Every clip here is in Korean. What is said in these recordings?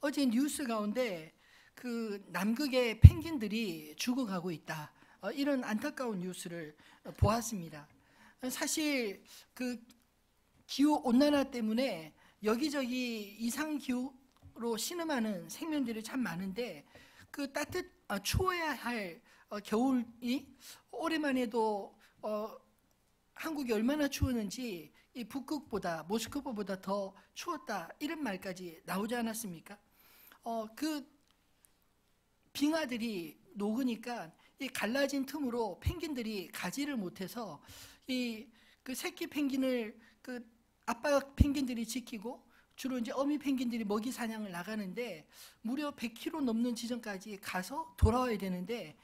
어제 뉴스 가운데 그 남극의 펭귄들이 죽어가고 있다. 이런 안타까운 뉴스를 보았습니다. 사실 그 기후 온난화 때문에 여기저기 이상 기후로 신음하는 생명들이 참 많은데 그 추워야 할 겨울이 올해만 해도 한국이 얼마나 추웠는지 이 북극보다 모스크바보다 더 추웠다 이런 말까지 나오지 않았습니까? 그 빙하들이 녹으니까 이 갈라진 틈으로 펭귄들이 가지를 못해서 그 새끼 펭귄을 그 아빠 펭귄들이 지키고 주로 이제 어미 펭귄들이 먹이 사냥을 나가는데 무려 100km 넘는 지점까지 가서 돌아와야 되는데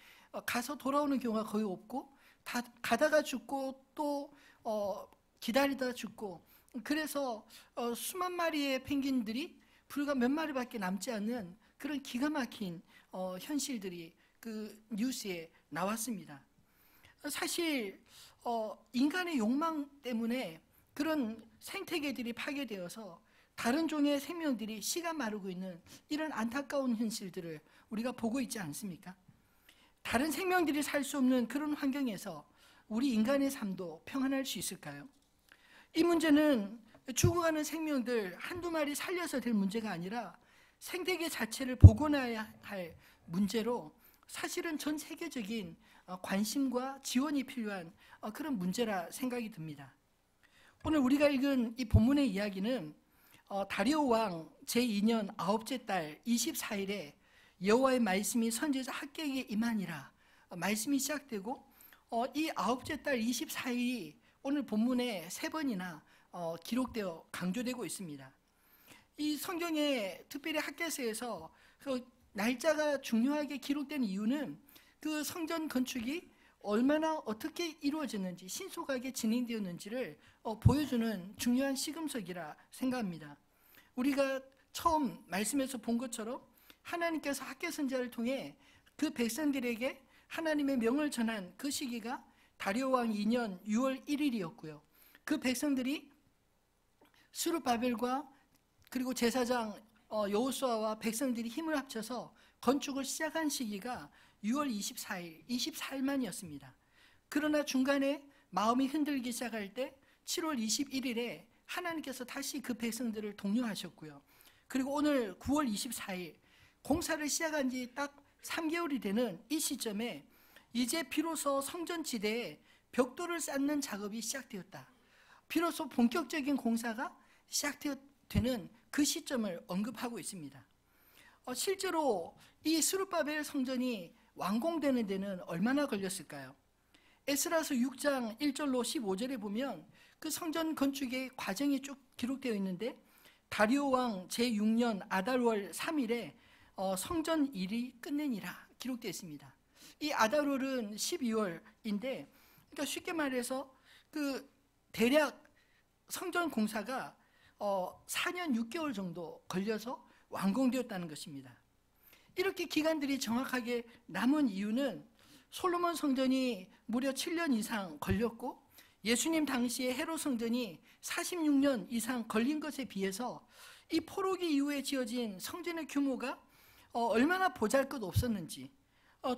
가서 돌아오는 경우가 거의 없고 다 가다가 죽고 또 기다리다 죽고 그래서 수만 마리의 펭귄들이 불과 몇 마리밖에 남지 않는 그런 기가 막힌 현실들이 그 뉴스에 나왔습니다. 사실 인간의 욕망 때문에 그런 생태계들이 파괴되어서 다른 종의 생명들이 씨가 마르고 있는 이런 안타까운 현실들을 우리가 보고 있지 않습니까? 다른 생명들이 살 수 없는 그런 환경에서 우리 인간의 삶도 평안할 수 있을까요? 이 문제는 죽어가는 생명들 한두 마리 살려서 될 문제가 아니라 생태계 자체를 복원해야 할 문제로 사실은 전 세계적인 관심과 지원이 필요한 그런 문제라 생각이 듭니다. 오늘 우리가 읽은 이 본문의 이야기는 다리오 왕 제2년 9째 달 24일에 여호와의 말씀이 선지자 학개에게 임하니라 말씀이 시작되고 이 9째 달 24일이 오늘 본문에 3번이나 기록되어 강조되고 있습니다. 이 성경에 특별히 학개서에서 그 날짜가 중요하게 기록된 이유는 그 성전 건축이 얼마나 어떻게 이루어졌는지 신속하게 진행되었는지를 보여주는 중요한 시금석이라 생각합니다. 우리가 처음 말씀에서 본 것처럼 하나님께서 학개 선지자를 통해 그 백성들에게 하나님의 명을 전한 그 시기가 다리오 왕 2년 6월 1일이었고요. 그 백성들이 스룹바벨과 그리고 제사장 여호수아와 백성들이 힘을 합쳐서 건축을 시작한 시기가 6월 24일, 24일만이었습니다. 그러나 중간에 마음이 흔들기 시작할 때 7월 21일에 하나님께서 다시 그 백성들을 독려하셨고요. 그리고 오늘 9월 24일 공사를 시작한 지 딱 3개월이 되는 이 시점에 이제 비로소 성전지대에 벽돌을 쌓는 작업이 시작되었다. 비로소 본격적인 공사가 시작되는 그 시점을 언급하고 있습니다. 실제로 이 스룹바벨 성전이 완공되는 데는 얼마나 걸렸을까요? 에스라서 6장 1절로 15절에 보면 그 성전 건축의 과정이 쭉 기록되어 있는데 다리오 왕 제6년 아달월 3일에 성전 일이 끝내니라 기록되어 있습니다. 이 아달월은 12월인데 그러니까 쉽게 말해서 그 대략 성전 공사가 4년 6개월 정도 걸려서 완공되었다는 것입니다. 이렇게 기간들이 정확하게 남은 이유는 솔로몬 성전이 무려 7년 이상 걸렸고 예수님 당시에 헤롯 성전이 46년 이상 걸린 것에 비해서 이 포로기 이후에 지어진 성전의 규모가 얼마나 보잘것없었는지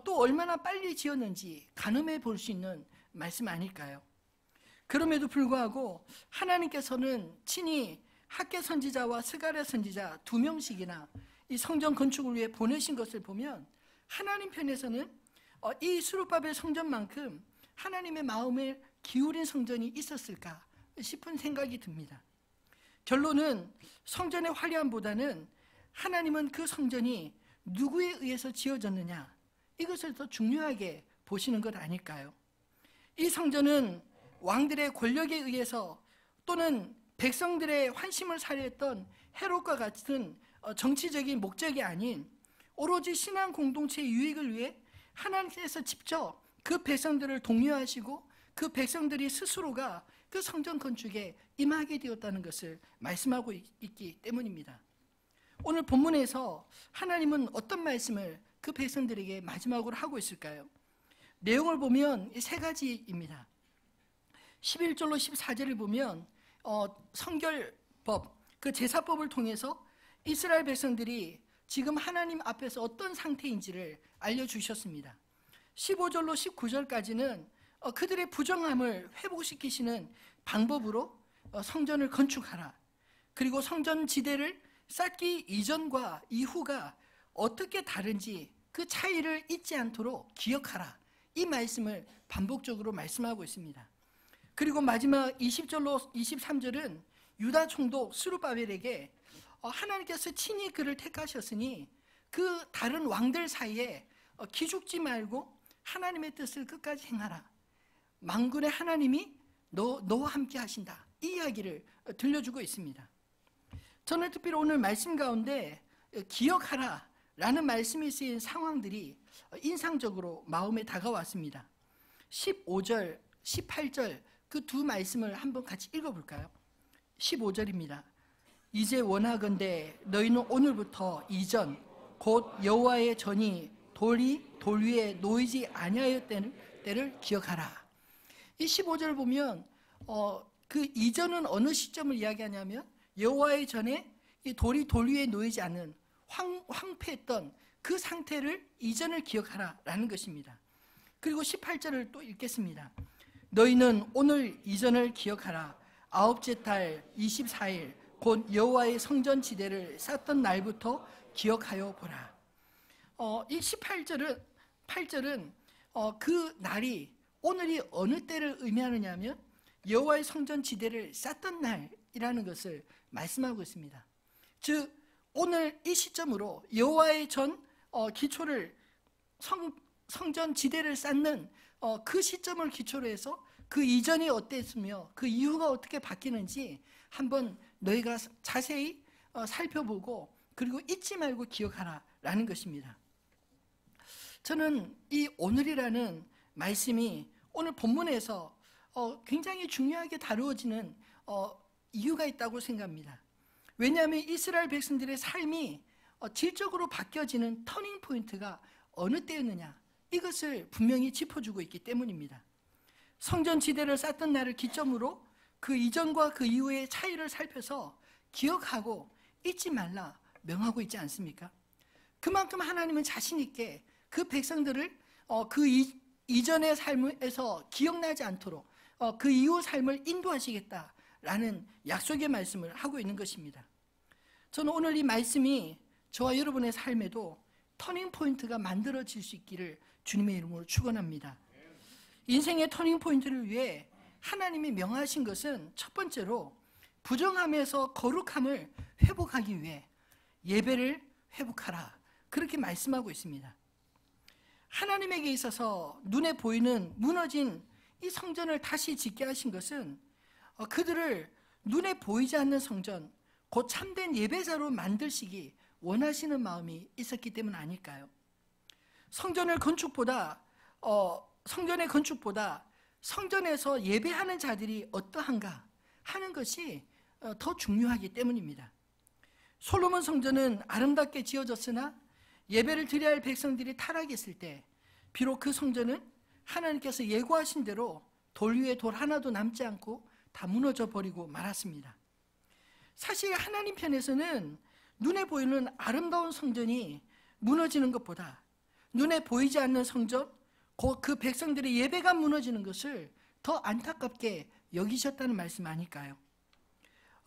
또 얼마나 빨리 지었는지 가늠해 볼 수 있는 말씀 아닐까요? 그럼에도 불구하고 하나님께서는 친히 학개 선지자와 스가랴 선지자 2명씩이나 이 성전 건축을 위해 보내신 것을 보면 하나님 편에서는 이 스룹바벨 성전만큼 하나님의 마음을 기울인 성전이 있었을까 싶은 생각이 듭니다. 결론은 성전의 화려함보다는 하나님은 그 성전이 누구에 의해서 지어졌느냐 이것을 더 중요하게 보시는 것 아닐까요? 이 성전은 왕들의 권력에 의해서 또는 백성들의 환심을 살해했던 헤롯과 같은 정치적인 목적이 아닌 오로지 신앙 공동체의 유익을 위해 하나님께서 직접 그 백성들을 독려하시고 그 백성들이 스스로가 그 성전 건축에 임하게 되었다는 것을 말씀하고 있기 때문입니다. 오늘 본문에서 하나님은 어떤 말씀을 그 백성들에게 마지막으로 하고 있을까요? 내용을 보면 3가지입니다. 11절로 14절을 보면 성결법, 그 제사법을 통해서 이스라엘 백성들이 지금 하나님 앞에서 어떤 상태인지를 알려주셨습니다. 15절로 19절까지는 그들의 부정함을 회복시키시는 방법으로 성전을 건축하라, 그리고 성전 지대를 쌓기 이전과 이후가 어떻게 다른지 그 차이를 잊지 않도록 기억하라, 이 말씀을 반복적으로 말씀하고 있습니다. 그리고 마지막 20절로 23절은 유다 총독 스룹바벨에게 하나님께서 친히 그를 택하셨으니 그 다른 왕들 사이에 기죽지 말고 하나님의 뜻을 끝까지 행하라, 만군의 하나님이 너와 함께 하신다, 이 이야기를 들려주고 있습니다. 저는 특별히 오늘 말씀 가운데 기억하라 라는 말씀이 쓰인 상황들이 인상적으로 마음에 다가왔습니다. 15절, 18절 그 두 말씀을 한번 같이 읽어볼까요? 15절입니다. 이제 원하건대 너희는 오늘부터 이전 곧 여호와의 전이 돌 위에 놓이지 아니하였 때를 기억하라. 이 15절 보면 그 이전은 어느 시점을 이야기하냐면 여호와의 전에 이 돌이 돌 위에 놓이지 않은 황폐했던 그 상태를, 이전을 기억하라 라는 것입니다. 그리고 18절을 또 읽겠습니다. 너희는 오늘 이전을 기억하라. 아홉째 달 24일 곧 여호와의 성전 지대를 쌓던 날부터 기억하여 보라. 이 8절은 그 날이, 오늘이 어느 때를 의미하느냐 하면 여호와의 성전 지대를 쌓던 날이라는 것을 말씀하고 있습니다. 즉 오늘 이 시점으로 여호와의 전 기초를, 성전 지대를 쌓는 그 시점을 기초로 해서 그 이전이 어땠으며 그 이후가 어떻게 바뀌는지 한번 너희가 자세히 살펴보고 그리고 잊지 말고 기억하라 라는 것입니다. 저는 이 오늘이라는 말씀이 오늘 본문에서 굉장히 중요하게 다루어지는 이유가 있다고 생각합니다. 왜냐하면 이스라엘 백성들의 삶이 질적으로 바뀌어지는 터닝 포인트가 어느 때였느냐, 이것을 분명히 짚어주고 있기 때문입니다. 성전 지대를 쌓던 날을 기점으로 그 이전과 그 이후의 차이를 살펴서 기억하고 잊지 말라 명하고 있지 않습니까? 그만큼 하나님은 자신 있게 그 백성들을 그 이전의 삶에서 기억나지 않도록 그 이후 삶을 인도하시겠다라는 약속의 말씀을 하고 있는 것입니다. 저는 오늘 이 말씀이 저와 여러분의 삶에도 터닝 포인트가 만들어질 수 있기를 주님의 이름으로 축원합니다. 인생의 터닝 포인트를 위해 하나님이 명하신 것은 첫 번째로 부정함에서 거룩함을 회복하기 위해 예배를 회복하라, 그렇게 말씀하고 있습니다. 하나님에게 있어서 눈에 보이는 무너진 이 성전을 다시 짓게 하신 것은 그들을 눈에 보이지 않는 성전, 곧 참된 예배자로 만드시기 원하시는 마음이 있었기 때문 아닐까요? 성전의 건축보다 성전에서 예배하는 자들이 어떠한가 하는 것이 더 중요하기 때문입니다. 솔로몬 성전은 아름답게 지어졌으나 예배를 드려야 할 백성들이 타락했을 때 비록 그 성전은 하나님께서 예고하신 대로 돌 위에 돌 하나도 남지 않고 다 무너져 버리고 말았습니다. 사실 하나님 편에서는 눈에 보이는 아름다운 성전이 무너지는 것보다 눈에 보이지 않는 성전, 곧 그 백성들의 예배가 무너지는 것을 더 안타깝게 여기셨다는 말씀 아닐까요?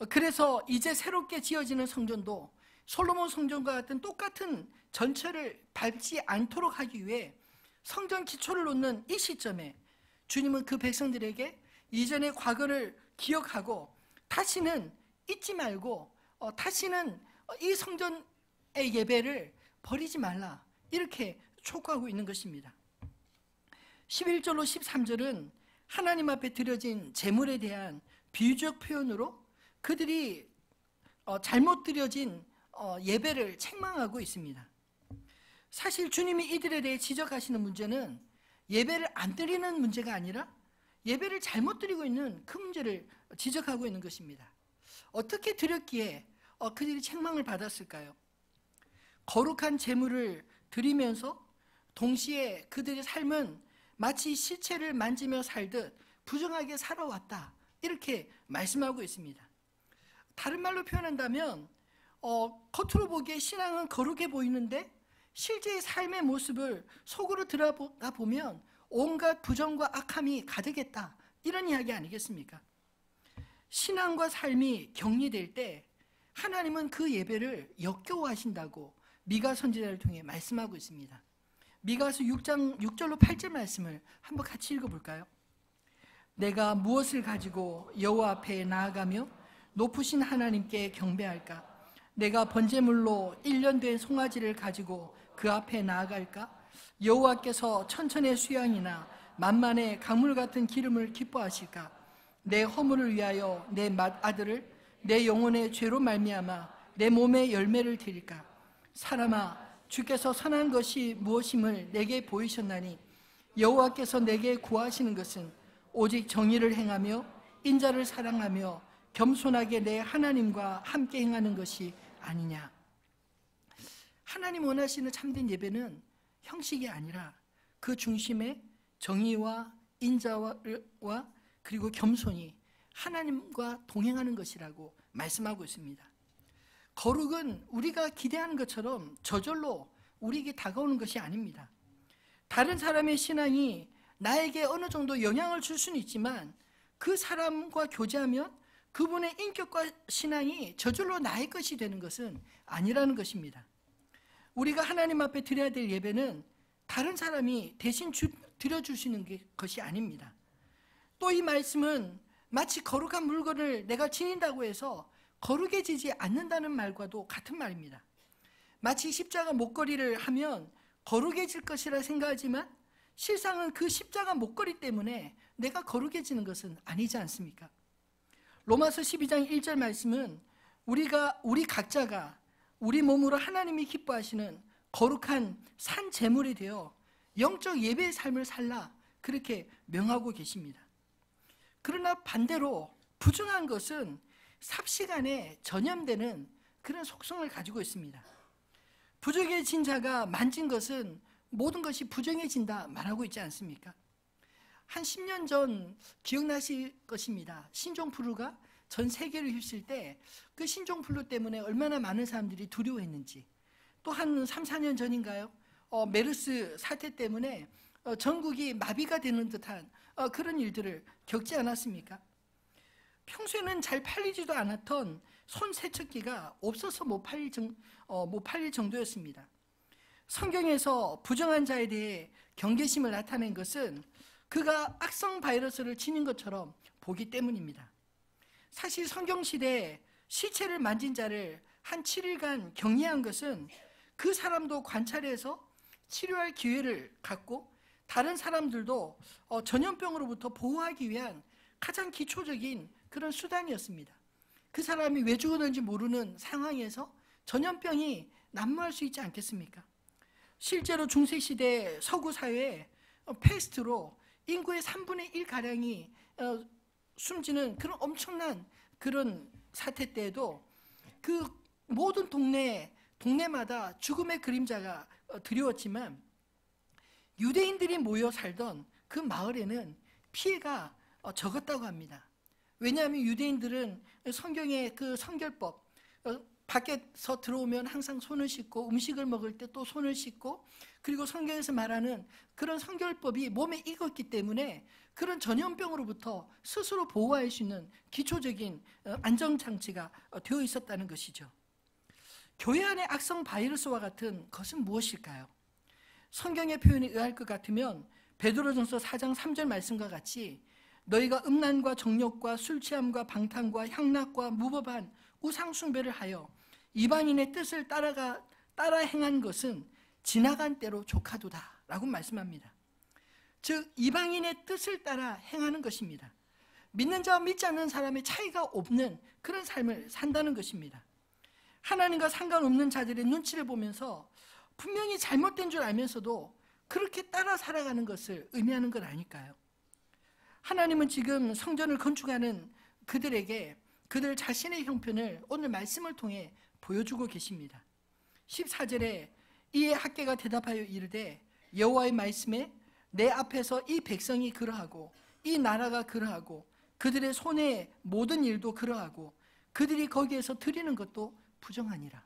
그래서 이제 새롭게 지어지는 성전도 솔로몬 성전과 같은 똑같은 전체를 밟지 않도록 하기 위해 성전 기초를 놓는 이 시점에 주님은 그 백성들에게 이전의 과거를 기억하고 다시는 잊지 말고 다시는 이 성전의 예배를 버리지 말라, 이렇게 촉구하고 있는 것입니다. 11절로 13절은 하나님 앞에 드려진 제물에 대한 비유적 표현으로 그들이 잘못 드려진 예배를 책망하고 있습니다. 사실 주님이 이들에 대해 지적하시는 문제는 예배를 안 드리는 문제가 아니라 예배를 잘못 드리고 있는 그 문제를 지적하고 있는 것입니다. 어떻게 드렸기에 그들이 책망을 받았을까요? 거룩한 제물을 드리면서 동시에 그들의 삶은 마치 시체를 만지며 살듯 부정하게 살아왔다, 이렇게 말씀하고 있습니다. 다른 말로 표현한다면 겉으로 보기에 신앙은 거룩해 보이는데 실제의 삶의 모습을 속으로 들어가 보면 온갖 부정과 악함이 가득했다, 이런 이야기 아니겠습니까? 신앙과 삶이 격리될 때 하나님은 그 예배를 역겨워하신다고 미가 선지자를 통해 말씀하고 있습니다. 미가서 6장 6절로 8절 말씀을 한번 같이 읽어볼까요? 내가 무엇을 가지고 여호와 앞에 나아가며 높으신 하나님께 경배할까? 내가 번제물로 1년 된 송아지를 가지고 그 앞에 나아갈까? 여호와께서 천천의 수양이나 만만의 강물 같은 기름을 기뻐하실까? 내 허물을 위하여 내 맏아들을 내 영혼의 죄로 말미암아 내 몸의 열매를 드릴까? 사람아, 주께서 선한 것이 무엇임을 내게 보이셨나니 여호와께서 내게 구하시는 것은 오직 정의를 행하며 인자를 사랑하며 겸손하게 내 하나님과 함께 행하는 것이 아니냐. 하나님 원하시는 참된 예배는 형식이 아니라 그 중심에 정의와 인자와 그리고 겸손이 하나님과 동행하는 것이라고 말씀하고 있습니다. 거룩은 우리가 기대하는 것처럼 저절로 우리에게 다가오는 것이 아닙니다. 다른 사람의 신앙이 나에게 어느 정도 영향을 줄 수는 있지만 그 사람과 교제하면 그분의 인격과 신앙이 저절로 나의 것이 되는 것은 아니라는 것입니다. 우리가 하나님 앞에 드려야 될 예배는 다른 사람이 대신 드려주시는 것이 아닙니다. 또 이 말씀은 마치 거룩한 물건을 내가 지닌다고 해서 거룩해지지 않는다는 말과도 같은 말입니다. 마치 십자가 목걸이를 하면 거룩해질 것이라 생각하지만 실상은 그 십자가 목걸이 때문에 내가 거룩해지는 것은 아니지 않습니까? 로마서 12장 1절 말씀은 우리 각자가 우리 몸으로 하나님이 기뻐하시는 거룩한 산 제물이 되어 영적 예배의 삶을 살라, 그렇게 명하고 계십니다. 그러나 반대로 부정한 것은 삽시간에 전염되는 그런 속성을 가지고 있습니다. 부정해진 자가 만진 것은 모든 것이 부정해진다 말하고 있지 않습니까? 한 10년 전 기억나실 것입니다. 신종플루가 전 세계를 휩쓸 때 그 신종플루 때문에 얼마나 많은 사람들이 두려워했는지, 또 한 3, 4년 전인가요? 메르스 사태 때문에 전국이 마비가 되는 듯한 그런 일들을 겪지 않았습니까? 평소에는 잘 팔리지도 않았던 손 세척기가 없어서 못 팔릴 정도였습니다. 성경에서 부정한 자에 대해 경계심을 나타낸 것은 그가 악성 바이러스를 지닌 것처럼 보기 때문입니다. 사실 성경시대에 시체를 만진 자를 한 7일간 격리한 것은 그 사람도 관찰해서 치료할 기회를 갖고 다른 사람들도 전염병으로부터 보호하기 위한 가장 기초적인 그런 수단이었습니다. 그 사람이 왜 죽었는지 모르는 상황에서 전염병이 난무할 수 있지 않겠습니까? 실제로 중세시대 서구 사회에 패스트로 인구의 3분의 1가량이 숨지는 그런 엄청난 그런 사태 때에도 그 모든 동네마다 죽음의 그림자가 드리웠지만 유대인들이 모여 살던 그 마을에는 피해가 적었다고 합니다. 왜냐하면 유대인들은 성경의 그 성결법, 밖에서 들어오면 항상 손을 씻고 음식을 먹을 때 또 손을 씻고, 그리고 성경에서 말하는 그런 성결법이 몸에 익었기 때문에 그런 전염병으로부터 스스로 보호할 수 있는 기초적인 안전장치가 되어 있었다는 것이죠. 교회 안의 악성 바이러스와 같은 것은 무엇일까요? 성경의 표현에 의할 것 같으면 베드로전서 4장 3절 말씀과 같이 너희가 음란과 정욕과 술취함과 방탕과 향락과 무법한 우상숭배를 하여 이방인의 뜻을 따라 행한 것은 지나간 때로 족하도다 라고 말씀합니다. 즉 이방인의 뜻을 따라 행하는 것입니다. 믿는 자와 믿지 않는 사람의 차이가 없는 그런 삶을 산다는 것입니다. 하나님과 상관없는 자들의 눈치를 보면서 분명히 잘못된 줄 알면서도 그렇게 따라 살아가는 것을 의미하는 것 아닐까요? 하나님은 지금 성전을 건축하는 그들에게 그들 자신의 형편을 오늘 말씀을 통해 보여주고 계십니다. 14절에 이에 학개가 대답하여 이르되 여호와의 말씀에 내 앞에서 이 백성이 그러하고 이 나라가 그러하고 그들의 손의 모든 일도 그러하고 그들이 거기에서 드리는 것도 부정하니라.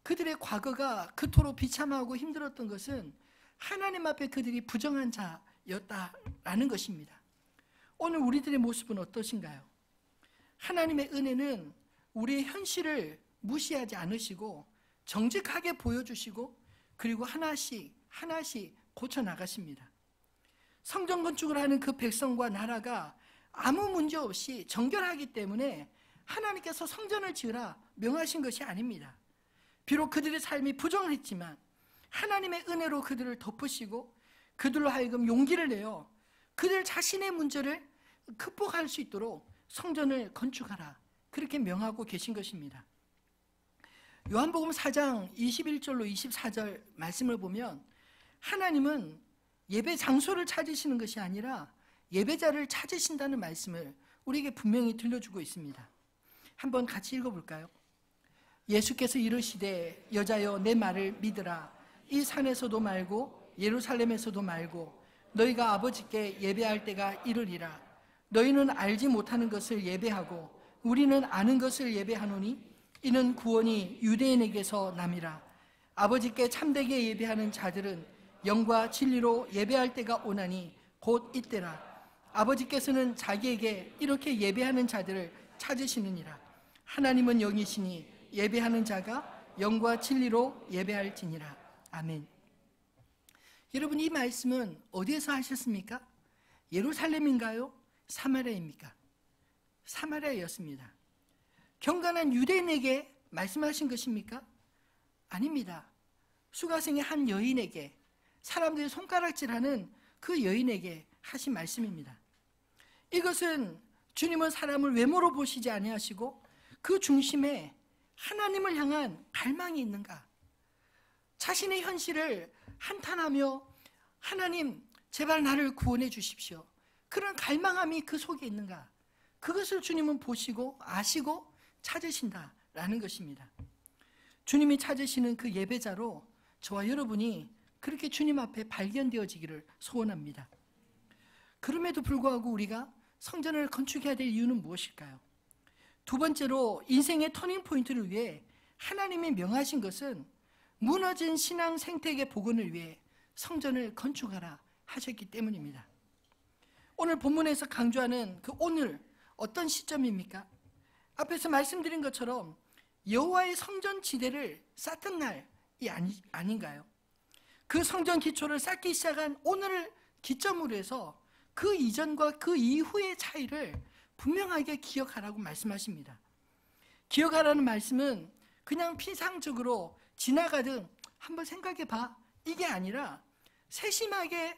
그들의 과거가 그토록 비참하고 힘들었던 것은 하나님 앞에 그들이 부정한 자였다라는 것입니다. 오늘 우리들의 모습은 어떠신가요? 하나님의 은혜는 우리의 현실을 무시하지 않으시고 정직하게 보여주시고 그리고 하나씩 고쳐나가십니다. 성전 건축을 하는 그 백성과 나라가 아무 문제 없이 정결하기 때문에 하나님께서 성전을 지으라 명하신 것이 아닙니다. 비록 그들의 삶이 부정했지만 하나님의 은혜로 그들을 덮으시고 그들로 하여금 용기를 내어 그들 자신의 문제를 극복할 수 있도록 성전을 건축하라 그렇게 명하고 계신 것입니다. 요한복음 4장 21절로 24절 말씀을 보면 하나님은 예배 장소를 찾으시는 것이 아니라 예배자를 찾으신다는 말씀을 우리에게 분명히 들려주고 있습니다. 한번 같이 읽어볼까요? 예수께서 이르시되 여자여 내 말을 믿으라. 이 산에서도 말고 예루살렘에서도 말고 너희가 아버지께 예배할 때가 이르리라. 너희는 알지 못하는 것을 예배하고 우리는 아는 것을 예배하노니 이는 구원이 유대인에게서 남이라. 아버지께 참되게 예배하는 자들은 영과 진리로 예배할 때가 오나니 곧 이때라. 아버지께서는 자기에게 이렇게 예배하는 자들을 찾으시느니라. 하나님은 영이시니 예배하는 자가 영과 진리로 예배할지니라. 아멘. 여러분, 이 말씀은 어디에서 하셨습니까? 예루살렘인가요? 사마리아입니까? 사마리아였습니다. 경건한 유대인에게 말씀하신 것입니까? 아닙니다. 수가성의 한 여인에게, 사람들이 손가락질하는 그 여인에게 하신 말씀입니다. 이것은 주님은 사람을 외모로 보시지 아니하시고 그 중심에 하나님을 향한 갈망이 있는가? 자신의 현실을 한탄하며 하나님 제발 나를 구원해 주십시오. 그런 갈망함이 그 속에 있는가? 그것을 주님은 보시고 아시고 찾으신다라는 것입니다. 주님이 찾으시는 그 예배자로 저와 여러분이 그렇게 주님 앞에 발견되어지기를 소원합니다. 그럼에도 불구하고 우리가 성전을 건축해야 될 이유는 무엇일까요? 두 번째로 인생의 터닝 포인트를 위해 하나님이 명하신 것은 무너진 신앙 생태계 복원을 위해 성전을 건축하라 하셨기 때문입니다. 오늘 본문에서 강조하는 그 오늘 어떤 시점입니까? 앞에서 말씀드린 것처럼 여호와의 성전 지대를 쌓던 날이 아닌가요? 그 성전 기초를 쌓기 시작한 오늘을 기점으로 해서 그 이전과 그 이후의 차이를 분명하게 기억하라고 말씀하십니다. 기억하라는 말씀은 그냥 피상적으로 지나가든 한번 생각해 봐 이게 아니라 세심하게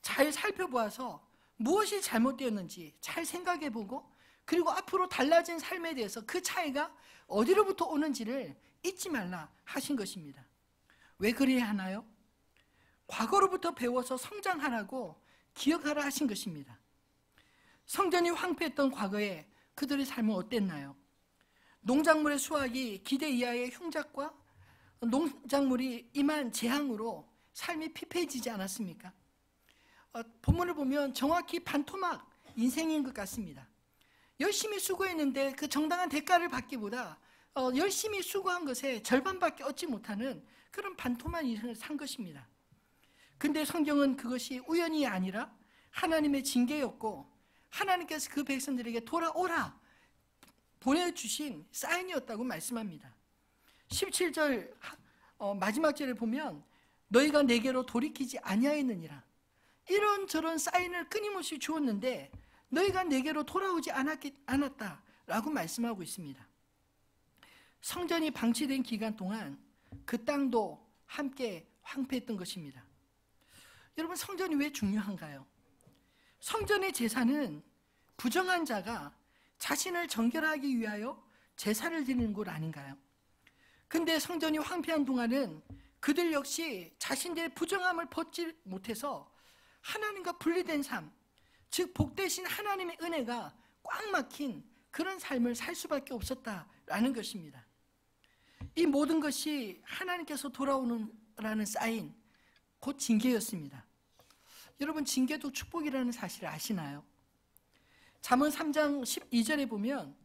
잘 살펴보아서 무엇이 잘못되었는지 잘 생각해 보고 그리고 앞으로 달라진 삶에 대해서 그 차이가 어디로부터 오는지를 잊지 말라 하신 것입니다. 왜 그래야 하나요? 과거로부터 배워서 성장하라고 기억하라 하신 것입니다. 성전이 황폐했던 과거에 그들의 삶은 어땠나요? 농작물의 수확이 기대 이하의 흉작과 농작물이 임한 재앙으로 삶이 피폐해지지 않았습니까? 본문을 보면 정확히 반토막 인생인 것 같습니다. 열심히 수고했는데 그 정당한 대가를 받기보다 열심히 수고한 것에 절반밖에 얻지 못하는 그런 반토막 인생을 산 것입니다. 근데 성경은 그것이 우연이 아니라 하나님의 징계였고 하나님께서 그 백성들에게 돌아오라 보내주신 사인이었다고 말씀합니다. 17절 마지막 절을 보면 너희가 내게로 돌이키지 아니하였느니라. 이런저런 사인을 끊임없이 주었는데 너희가 내게로 돌아오지 않았다라고 말씀하고 있습니다. 성전이 방치된 기간 동안 그 땅도 함께 황폐했던 것입니다. 여러분, 성전이 왜 중요한가요? 성전의 제사는 부정한 자가 자신을 정결하기 위하여 제사를 드리는 곳 아닌가요? 근데 성전이 황폐한 동안은 그들 역시 자신들의 부정함을 벗지 못해서 하나님과 분리된 삶, 즉 복되신 하나님의 은혜가 꽉 막힌 그런 삶을 살 수밖에 없었다라는 것입니다. 이 모든 것이 하나님께서 돌아오는라는 사인, 곧 징계였습니다. 여러분, 징계도 축복이라는 사실을 아시나요? 잠언 3장 12절에 보면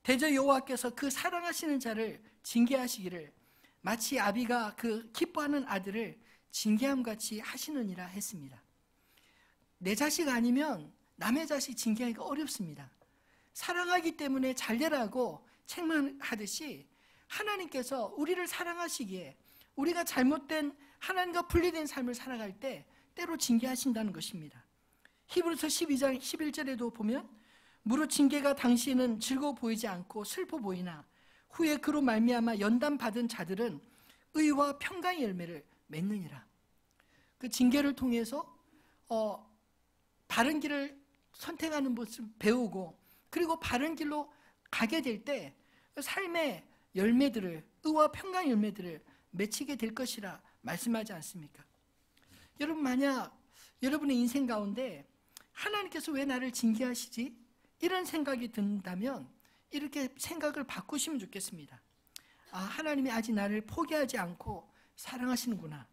대저 여호와께서 그 사랑하시는 자를 징계하시기를 마치 아비가 그 기뻐하는 아들을 징계함 같이 하시느니라 했습니다. 내 자식 아니면 남의 자식 징계하기가 어렵습니다. 사랑하기 때문에 잘되라고 책망하듯이 하나님께서 우리를 사랑하시기에 우리가 잘못된 하나님과 분리된 삶을 살아갈 때 때로 징계하신다는 것입니다. 히브리서 12장 11절에도 보면 무릇 징계가 당시에는 즐거워 보이지 않고 슬퍼 보이나 후에 그로 말미암아 연단 받은 자들은 의와 평강의 열매를 맺느니라. 그 징계를 통해서 바른 길을 선택하는 모습을 배우고 그리고 바른 길로 가게 될 때 삶의 열매들을 의와 평강의 열매들을 맺히게 될 것이라 말씀하지 않습니까? 여러분, 만약 여러분의 인생 가운데 하나님께서 왜 나를 징계하시지? 이런 생각이 든다면 이렇게 생각을 바꾸시면 좋겠습니다. 아, 하나님이 아직 나를 포기하지 않고 사랑하시는구나.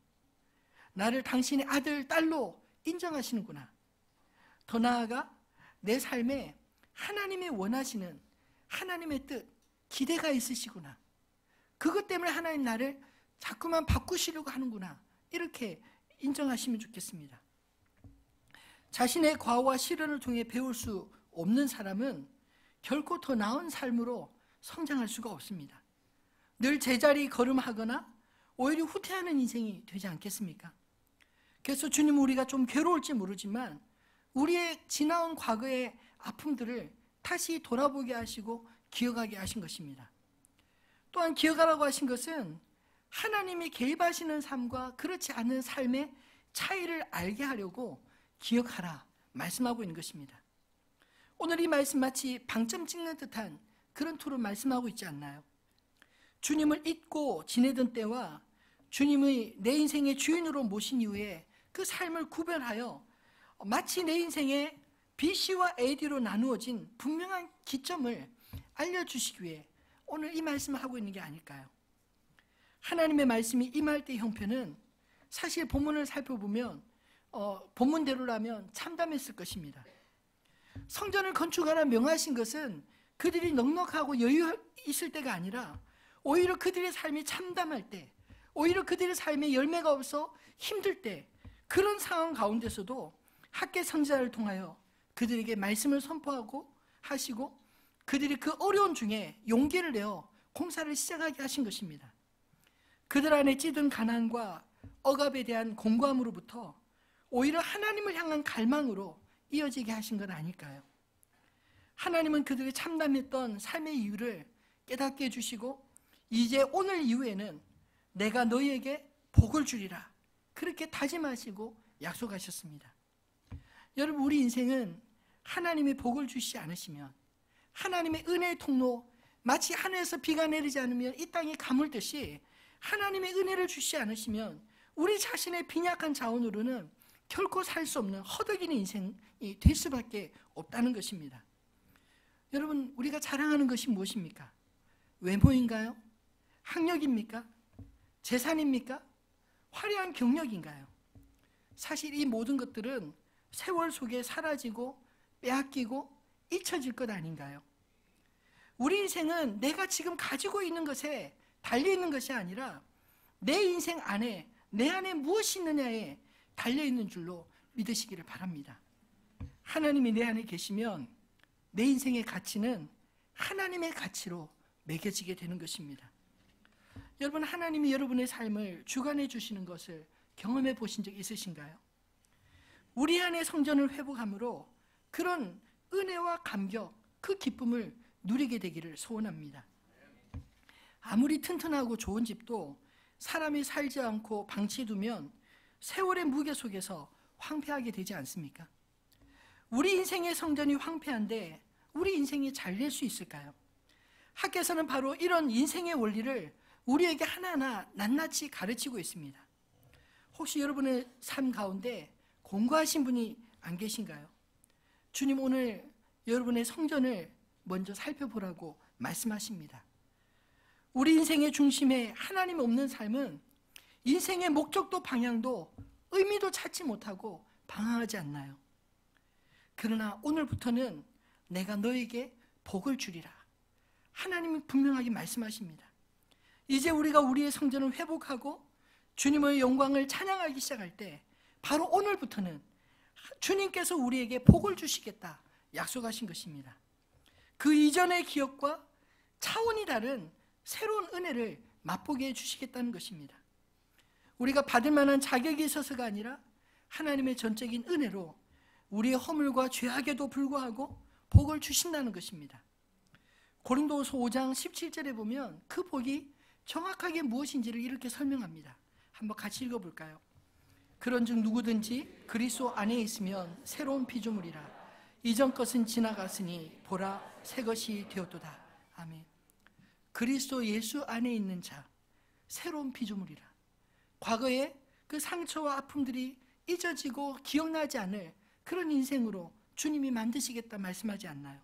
나를 당신의 아들, 딸로 인정하시는구나. 더 나아가 내 삶에 하나님이 원하시는 하나님의 뜻, 기대가 있으시구나. 그것 때문에 하나님 나를 자꾸만 바꾸시려고 하는구나. 이렇게 인정하시면 좋겠습니다. 자신의 과오와 시련을 통해 배울 수 없는 사람은 결코 더 나은 삶으로 성장할 수가 없습니다. 늘 제자리 걸음하거나 오히려 후퇴하는 인생이 되지 않겠습니까? 그래서 주님은 우리가 좀 괴로울지 모르지만 우리의 지나온 과거의 아픔들을 다시 돌아보게 하시고 기억하게 하신 것입니다. 또한 기억하라고 하신 것은 하나님이 개입하시는 삶과 그렇지 않은 삶의 차이를 알게 하려고 기억하라 말씀하고 있는 것입니다. 오늘 이 말씀 마치 방점 찍는 듯한 그런 투로 말씀하고 있지 않나요? 주님을 잊고 지내던 때와 주님의 내 인생의 주인으로 모신 이후에 그 삶을 구별하여 마치 내 인생의 BC와 AD로 나누어진 분명한 기점을 알려주시기 위해 오늘 이 말씀을 하고 있는 게 아닐까요? 하나님의 말씀이 임할 때 형편은 사실 본문을 살펴보면 본문대로라면 참담했을 것입니다. 성전을 건축하라 명하신 것은 그들이 넉넉하고 여유 있을 때가 아니라 오히려 그들의 삶이 참담할 때, 오히려 그들의 삶에 열매가 없어 힘들 때, 그런 상황 가운데서도 학계 선지자를 통하여 그들에게 말씀을 선포하고 하시고 그들이 그 어려운 중에 용기를 내어 공사를 시작하게 하신 것입니다. 그들 안에 찌든 가난과 억압에 대한 공고함으로부터 오히려 하나님을 향한 갈망으로 이어지게 하신 건 아닐까요? 하나님은 그들이 참담했던 삶의 이유를 깨닫게 해주시고 이제 오늘 이후에는 내가 너희에게 복을 주리라 그렇게 다짐하시고 약속하셨습니다. 여러분, 우리 인생은 하나님의 복을 주시지 않으시면, 하나님의 은혜의 통로, 마치 하늘에서 비가 내리지 않으면 이 땅이 가물듯이 하나님의 은혜를 주시지 않으시면 우리 자신의 빈약한 자원으로는 결코 살 수 없는 허덕이는 인생이 될 수밖에 없다는 것입니다. 여러분, 우리가 자랑하는 것이 무엇입니까? 외모인가요? 학력입니까? 재산입니까? 화려한 경력인가요? 사실 이 모든 것들은 세월 속에 사라지고 빼앗기고 잊혀질 것 아닌가요? 우리 인생은 내가 지금 가지고 있는 것에 달려있는 것이 아니라 내 인생 안에, 내 안에 무엇이 있느냐에 달려있는 줄로 믿으시기를 바랍니다. 하나님이 내 안에 계시면 내 인생의 가치는 하나님의 가치로 매겨지게 되는 것입니다. 여러분, 하나님이 여러분의 삶을 주관해 주시는 것을 경험해 보신 적 있으신가요? 우리 안의 성전을 회복함으로 그런 은혜와 감격, 그 기쁨을 누리게 되기를 소원합니다. 아무리 튼튼하고 좋은 집도 사람이 살지 않고 방치해두면 세월의 무게 속에서 황폐하게 되지 않습니까? 우리 인생의 성전이 황폐한데 우리 인생이 잘 될 수 있을까요? 학교에서는 바로 이런 인생의 원리를 우리에게 하나하나 낱낱이 가르치고 있습니다. 혹시 여러분의 삶 가운데 공부하신 분이 안 계신가요? 주님 오늘 여러분의 성전을 먼저 살펴보라고 말씀하십니다. 우리 인생의 중심에 하나님 없는 삶은 인생의 목적도 방향도 의미도 찾지 못하고 방황하지 않나요? 그러나 오늘부터는 내가 너에게 복을 주리라. 하나님이 분명하게 말씀하십니다. 이제 우리가 우리의 성전을 회복하고 주님의 영광을 찬양하기 시작할 때 바로 오늘부터는 주님께서 우리에게 복을 주시겠다 약속하신 것입니다. 그 이전의 기억과 차원이 다른 새로운 은혜를 맛보게 해주시겠다는 것입니다. 우리가 받을 만한 자격이 있어서가 아니라 하나님의 전적인 은혜로 우리의 허물과 죄악에도 불구하고 복을 주신다는 것입니다. 고린도후서 5장 17절에 보면 그 복이 정확하게 무엇인지를 이렇게 설명합니다. 한번 같이 읽어볼까요? 그런즉 누구든지 그리스도 안에 있으면 새로운 피조물이라. 이전 것은 지나갔으니 보라 새 것이 되었도다. 아멘. 그리스도 예수 안에 있는 자, 새로운 피조물이라. 과거에 그 상처와 아픔들이 잊어지고 기억나지 않을 그런 인생으로 주님이 만드시겠다 말씀하지 않나요?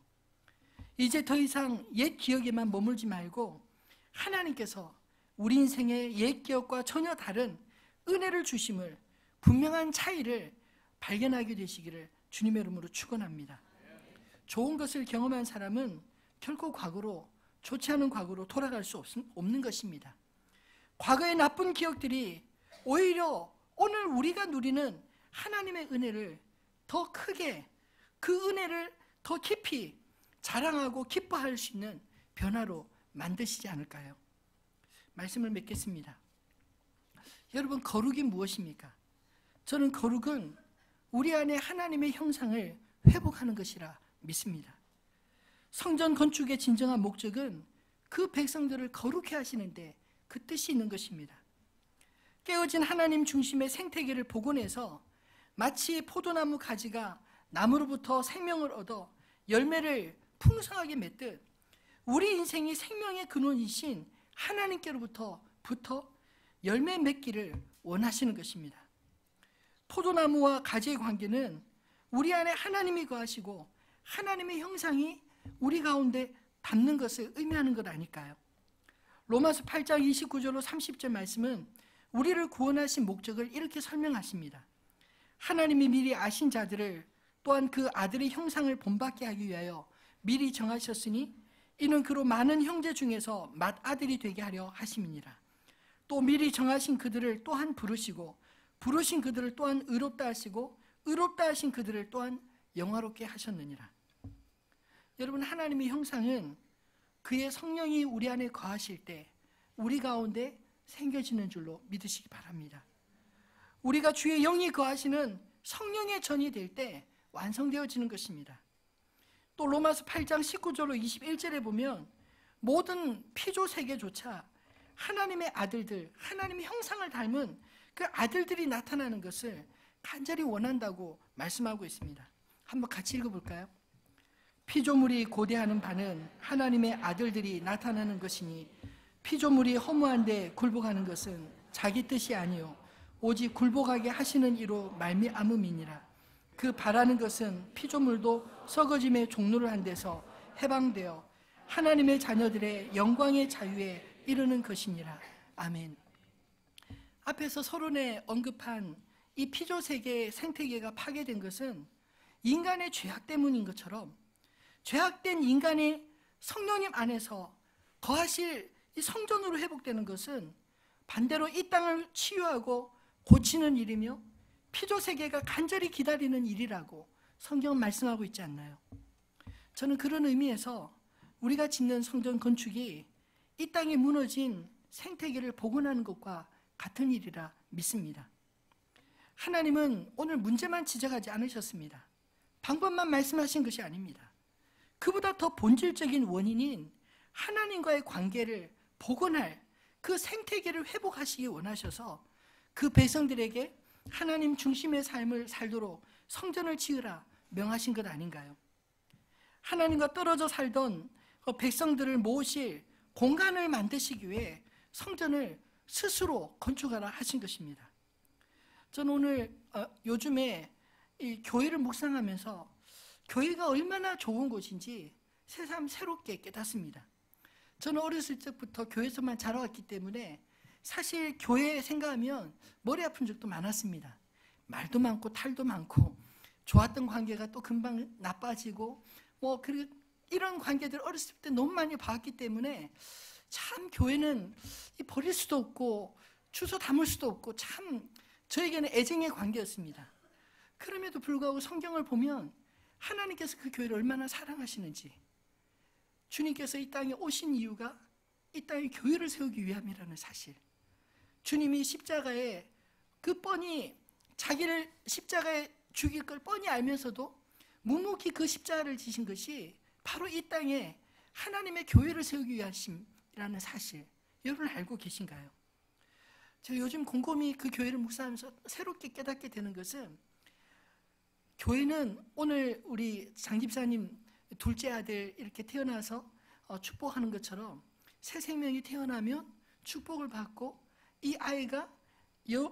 이제 더 이상 옛 기억에만 머물지 말고 하나님께서 우리 인생의 옛 기억과 전혀 다른 은혜를 주심을, 분명한 차이를 발견하게 되시기를 주님의 이름으로 축원합니다. 좋은 것을 경험한 사람은 결코 과거로, 좋지 않은 과거로 돌아갈 수 없는 것입니다. 과거의 나쁜 기억들이 오히려 오늘 우리가 누리는 하나님의 은혜를 더 크게, 그 은혜를 더 깊이 자랑하고 기뻐할 수 있는 변화로 만드시지 않을까요? 말씀을 맺겠습니다. 여러분, 거룩이 무엇입니까? 저는 거룩은 우리 안에 하나님의 형상을 회복하는 것이라 믿습니다. 성전 건축의 진정한 목적은 그 백성들을 거룩해 하시는데 그 뜻이 있는 것입니다. 깨어진 하나님 중심의 생태계를 복원해서 마치 포도나무 가지가 나무로부터 생명을 얻어 열매를 풍성하게 맺듯 우리 인생이 생명의 근원이신 하나님께로부터 열매 맺기를 원하시는 것입니다. 포도나무와 가지의 관계는 우리 안에 하나님이 거하시고 하나님의 형상이 우리 가운데 담는 것을 의미하는 것 아닐까요? 로마서 8장 29절로 30절 말씀은 우리를 구원하신 목적을 이렇게 설명하십니다. 하나님이 미리 아신 자들을 또한 그 아들의 형상을 본받게 하기 위하여 미리 정하셨으니 이는 그로 많은 형제 중에서 맏아들이 되게 하려 하심이니라. 또 미리 정하신 그들을 또한 부르시고 부르신 그들을 또한 의롭다 하시고 의롭다 하신 그들을 또한 영화롭게 하셨느니라. 여러분, 하나님의 형상은 그의 성령이 우리 안에 거하실 때 우리 가운데 생겨지는 줄로 믿으시기 바랍니다. 우리가 주의 영이 거하시는 성령의 전이 될 때 완성되어지는 것입니다. 또 로마서 8장 19절로 21절에 보면 모든 피조 세계조차 하나님의 아들들, 하나님의 형상을 닮은 그 아들들이 나타나는 것을 간절히 원한다고 말씀하고 있습니다. 한번 같이 읽어볼까요? 피조물이 고대하는 바는 하나님의 아들들이 나타나는 것이니 피조물이 허무한데 굴복하는 것은 자기 뜻이 아니요 오직 굴복하게 하시는 이로 말미암음이니라. 그 바라는 것은 피조물도 썩어짐의 종로를 한 데서 해방되어 하나님의 자녀들의 영광의 자유에 이르는 것이니라. 아멘. 앞에서 서론에 언급한 이 피조세계의 생태계가 파괴된 것은 인간의 죄악 때문인 것처럼 죄악된 인간의 성령님 안에서 거하실 이 성전으로 회복되는 것은 반대로 이 땅을 치유하고 고치는 일이며 피조세계가 간절히 기다리는 일이라고 성경은 말씀하고 있지 않나요? 저는 그런 의미에서 우리가 짓는 성전 건축이 이 땅에 무너진 생태계를 복원하는 것과 같은 일이라 믿습니다. 하나님은 오늘 문제만 지적하지 않으셨습니다. 방법만 말씀하신 것이 아닙니다. 그보다 더 본질적인 원인인 하나님과의 관계를 복원할 그 생태계를 회복하시기 원하셔서 그 백성들에게 하나님 중심의 삶을 살도록 성전을 지으라 명하신 것 아닌가요? 하나님과 떨어져 살던 백성들을 모으실 공간을 만드시기 위해 성전을 스스로 건축하라 하신 것입니다. 저는 오늘 요즘에 이 교회를 묵상하면서 교회가 얼마나 좋은 곳인지 새삼 새롭게 깨닫습니다. 저는 어렸을 적부터 교회에서만 자라왔기 때문에 사실 교회 생각하면 머리 아픈 적도 많았습니다. 말도 많고 탈도 많고 좋았던 관계가 또 금방 나빠지고 그리고 이런 관계들 어렸을 때 너무 많이 봤기 때문에 참 교회는 버릴 수도 없고 주소 담을 수도 없고 참 저에게는 애증의 관계였습니다. 그럼에도 불구하고 성경을 보면 하나님께서 그 교회를 얼마나 사랑하시는지, 주님께서 이 땅에 오신 이유가 이 땅에 교회를 세우기 위함이라는 사실, 주님이 십자가에 뻔히 자기를 십자가에 죽일 걸 뻔히 알면서도 묵묵히 그 십자가를 지신 것이 바로 이 땅에 하나님의 교회를 세우기 위하심이라는 사실, 여러분 알고 계신가요? 제가 요즘 곰곰이 그 교회를 묵상하면서 새롭게 깨닫게 되는 것은, 교회는 오늘 우리 장 집사님 둘째 아들 이렇게 태어나서 축복하는 것처럼 새 생명이 태어나면 축복을 받고 이 아이가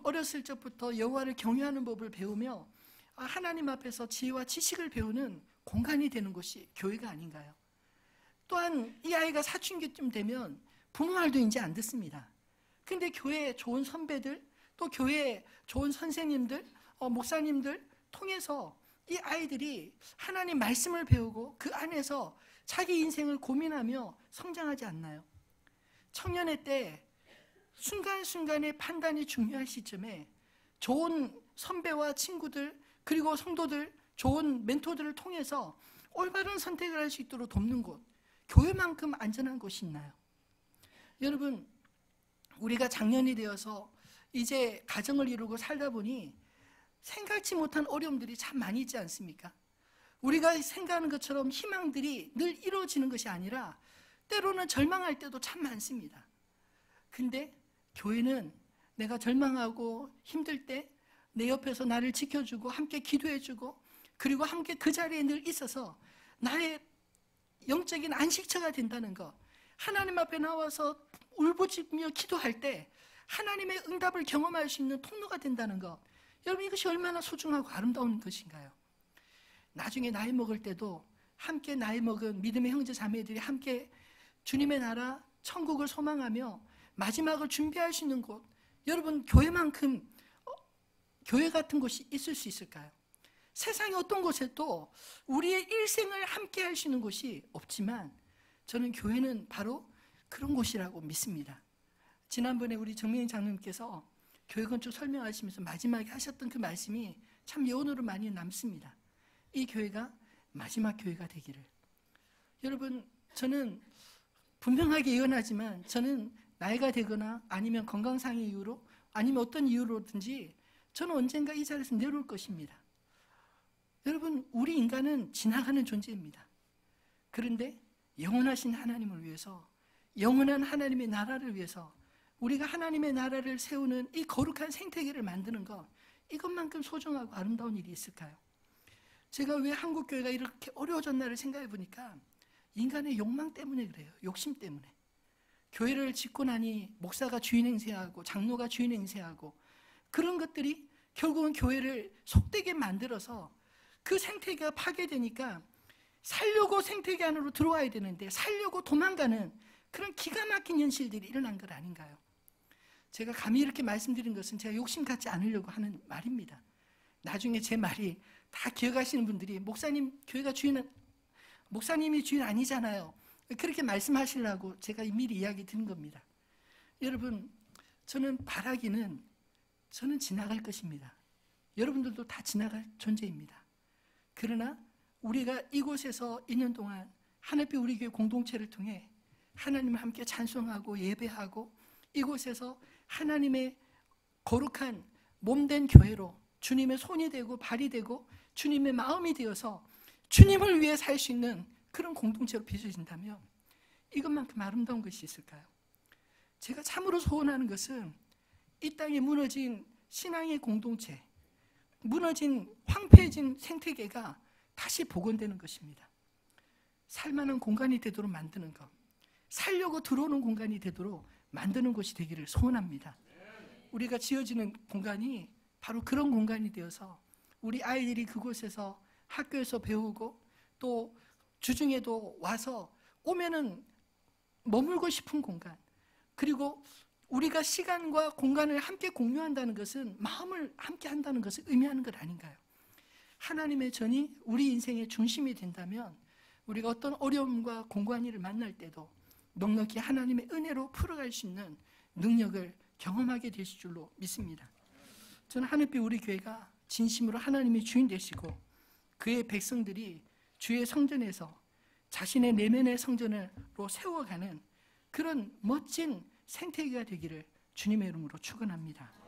어렸을 적부터 여호와를 경외하는 법을 배우며 하나님 앞에서 지혜와 지식을 배우는 공간이 되는 곳이 교회가 아닌가요? 또한 이 아이가 사춘기쯤 되면 부모 말도 이제 안 듣습니다. 근데 교회에 좋은 선배들, 또 교회에 좋은 선생님들, 목사님들 통해서 이 아이들이 하나님 말씀을 배우고 그 안에서 자기 인생을 고민하며 성장하지 않나요? 청년의 때 순간순간의 판단이 중요한 시점에 좋은 선배와 친구들, 그리고 성도들, 좋은 멘토들을 통해서 올바른 선택을 할 수 있도록 돕는 곳, 교회만큼 안전한 곳이 있나요? 여러분, 우리가 장년이 되어서 이제 가정을 이루고 살다 보니 생각지 못한 어려움들이 참 많이 있지 않습니까? 우리가 생각하는 것처럼 희망들이 늘 이루어지는 것이 아니라 때로는 절망할 때도 참 많습니다. 근데 교회는 내가 절망하고 힘들 때 내 옆에서 나를 지켜주고 함께 기도해주고, 그리고 함께 그 자리에 늘 있어서 나의 영적인 안식처가 된다는 것, 하나님 앞에 나와서 울부짖으며 기도할 때 하나님의 응답을 경험할 수 있는 통로가 된다는 것, 여러분 이것이 얼마나 소중하고 아름다운 것인가요? 나중에 나이 먹을 때도 함께 나이 먹은 믿음의 형제 자매들이 함께 주님의 나라 천국을 소망하며 마지막을 준비할 수 있는 곳, 여러분 교회만큼 교회 같은 곳이 있을 수 있을까요? 세상의 어떤 곳에도 우리의 일생을 함께 할 수 있는 곳이 없지만 저는 교회는 바로 그런 곳이라고 믿습니다. 지난번에 우리 정명희 장로님께서 교회 건축 설명하시면서 마지막에 하셨던 그 말씀이 참 여운으로 많이 남습니다. 이 교회가 마지막 교회가 되기를. 여러분, 저는 분명하게 예언하지만 저는 나이가 되거나 아니면 건강상의 이유로 아니면 어떤 이유로든지 저는 언젠가 이 자리에서 내려올 것입니다. 여러분, 우리 인간은 지나가는 존재입니다. 그런데 영원하신 하나님을 위해서, 영원한 하나님의 나라를 위해서 우리가 하나님의 나라를 세우는 이 거룩한 생태계를 만드는 것, 이것만큼 소중하고 아름다운 일이 있을까요? 제가 왜 한국교회가 이렇게 어려워졌나를 생각해 보니까 인간의 욕망 때문에 그래요. 욕심 때문에. 교회를 짓고 나니 목사가 주인 행세하고 장로가 주인 행세하고 그런 것들이 결국은 교회를 속되게 만들어서 그 생태계가 파괴되니까 살려고 생태계 안으로 들어와야 되는데 살려고 도망가는 그런 기가 막힌 현실들이 일어난 것 아닌가요? 제가 감히 이렇게 말씀드린 것은 제가 욕심 갖지 않으려고 하는 말입니다. 나중에 제 말이 다 기억하시는 분들이 목사님 교회가 주인은 목사님이 주인 아니잖아요, 그렇게 말씀하시려고 제가 미리 이야기 드린 겁니다. 여러분, 저는 바라기는 저는 지나갈 것입니다. 여러분들도 다 지나갈 존재입니다. 그러나 우리가 이곳에서 2년 동안 하늘빛 우리 교회 공동체를 통해 하나님을 함께 찬송하고 예배하고 이곳에서 하나님의 거룩한 몸된 교회로 주님의 손이 되고 발이 되고 주님의 마음이 되어서 주님을 위해 살 수 있는 그런 공동체로 빚어진다면 이것만큼 아름다운 것이 있을까요? 제가 참으로 소원하는 것은 이 땅에 무너진 신앙의 공동체, 무너진 황폐해진 생태계가 다시 복원되는 것입니다. 살만한 공간이 되도록 만드는 것, 살려고 들어오는 공간이 되도록 만드는 곳이 되기를 소원합니다. 우리가 지어지는 공간이 바로 그런 공간이 되어서 우리 아이들이 그곳에서 학교에서 배우고 또 주중에도 와서 오면은 머물고 싶은 공간, 그리고 우리가 시간과 공간을 함께 공유한다는 것은 마음을 함께 한다는 것을 의미하는 것 아닌가요? 하나님의 전이 우리 인생의 중심이 된다면 우리가 어떤 어려움과 공고한 일을 만날 때도 넉넉히 하나님의 은혜로 풀어갈 수 있는 능력을 경험하게 되실 줄로 믿습니다. 저는 하늘빛 우리 교회가 진심으로 하나님의 주인 되시고 그의 백성들이 주의 성전에서 자신의 내면의 성전으로 세워가는 그런 멋진 생태계가 되기를 주님의 이름으로 축원합니다.